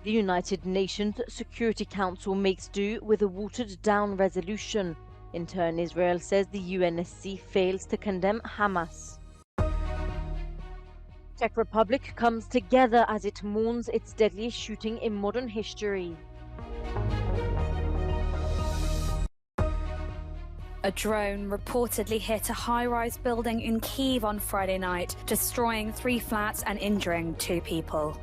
The United Nations Security Council makes do with a watered-down resolution. In turn, Israel says the UNSC fails to condemn Hamas. Czech Republic comes together as it mourns its deadliest shooting in modern history. A drone reportedly hit a high-rise building in Kyiv on Friday night, destroying 3 flats and injuring 2 people.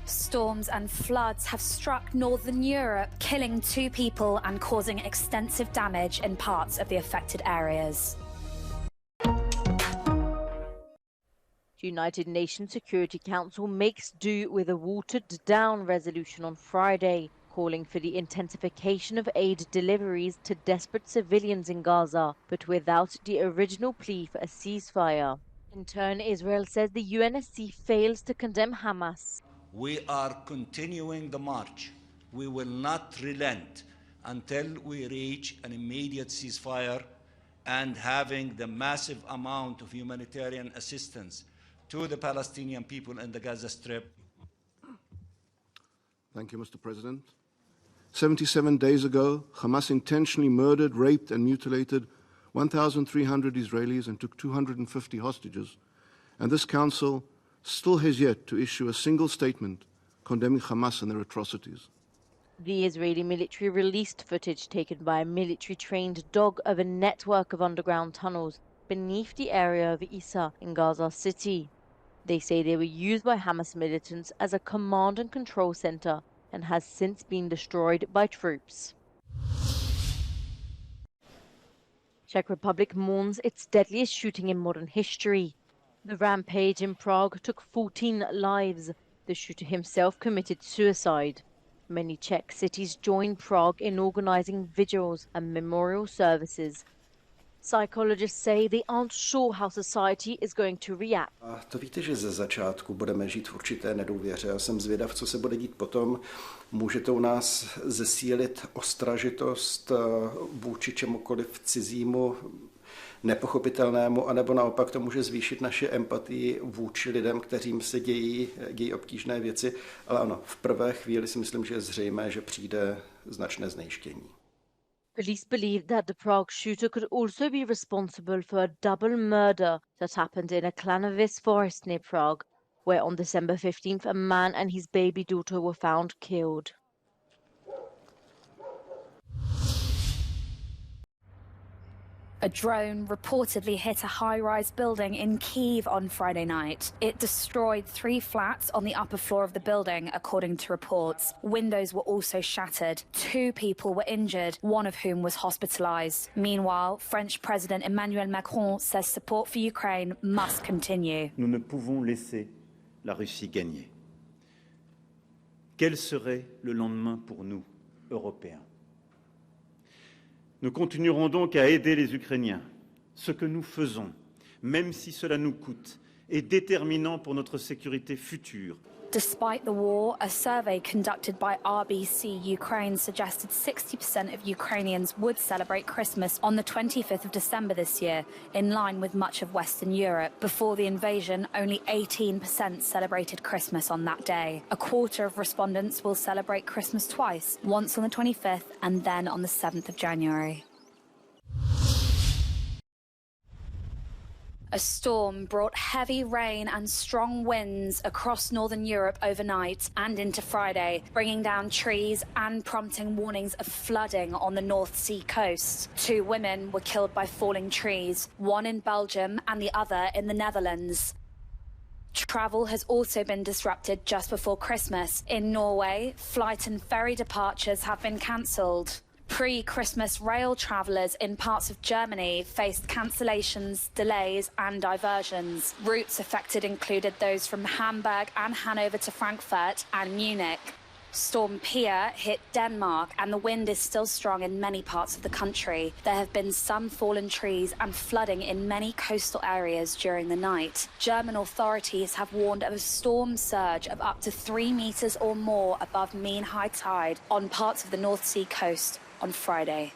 Storms and floods have struck northern Europe, killing 2 people and causing extensive damage in parts of the affected areas. The United Nations Security Council makes do with a watered-down resolution on Friday, calling for the intensification of aid deliveries to desperate civilians in Gaza, but without the original plea for a ceasefire. In turn, Israel says the UNSC fails to condemn Hamas. We are continuing the march. We will not relent until we reach an immediate ceasefire and having the massive amount of humanitarian assistance to the Palestinian people in the Gaza Strip. Thank you, Mr. President. 77 days ago, Hamas intentionally murdered, raped and mutilated 1,300 Israelis and took 250 hostages. And this council still has yet to issue a single statement condemning Hamas and their atrocities. The Israeli military released footage taken by a military-trained dog of a network of underground tunnels beneath the area of Isa in Gaza City. They say they were used by Hamas militants as a command and control center and has since been destroyed by troops. Czech Republic mourns its deadliest shooting in modern history. The rampage in Prague took 14 lives. The shooter himself committed suicide. Many Czech cities joined Prague in organizing vigils and memorial services. Psychologists say they aren't sure how society is going to react. To víte, že ze začátku budeme žít v určité nedůvěře. Já jsem zvědav, co se bude dít potom. Může to u nás zesílit ostražitost vůči čemukoliv cizímu, nepochopitelnému, anebo naopak to může zvýšit naše empatii vůči lidem, kterým se dějí obtížné věci. Ale ano, v prvé chvíli si myslím, že je zřejmé, že přijde značné znejštění. Police believe that the Prague shooter could also be responsible for a double murder that happened in a Klanovice forest near Prague, where on December 15th a man and his baby daughter were found killed. A drone reportedly hit a high-rise building in Kyiv on Friday night. It destroyed 3 flats on the upper floor of the building, according to reports. Windows were also shattered. 2 people were injured, one of whom was hospitalized. Meanwhile, French President Emmanuel Macron says support for Ukraine must continue. Nous ne pouvons laisser la Russie gagner. Quel serait le lendemain pour nous, Européens? Nous continuerons donc à aider les Ukrainiens. Ce que nous faisons, même si cela nous coûte, est déterminant pour notre sécurité future. Despite the war, a survey conducted by RBC Ukraine suggested 60% of Ukrainians would celebrate Christmas on the 25th of December this year, in line with much of Western Europe. Before the invasion, only 18% celebrated Christmas on that day. A quarter of respondents will celebrate Christmas twice, once on the 25th and then on the 7th of January. A storm brought heavy rain and strong winds across northern Europe overnight and into Friday, bringing down trees and prompting warnings of flooding on the North Sea coast. 2 women were killed by falling trees, one in Belgium and the other in the Netherlands. Travel has also been disrupted just before Christmas. In Norway, flight and ferry departures have been cancelled. Pre-Christmas rail travellers in parts of Germany faced cancellations, delays and diversions. Routes affected included those from Hamburg and Hanover to Frankfurt and Munich. Storm Pia hit Denmark and the wind is still strong in many parts of the country. There have been some fallen trees and flooding in many coastal areas during the night. German authorities have warned of a storm surge of up to 3 meters or more above mean high tide on parts of the North Sea coast on Friday.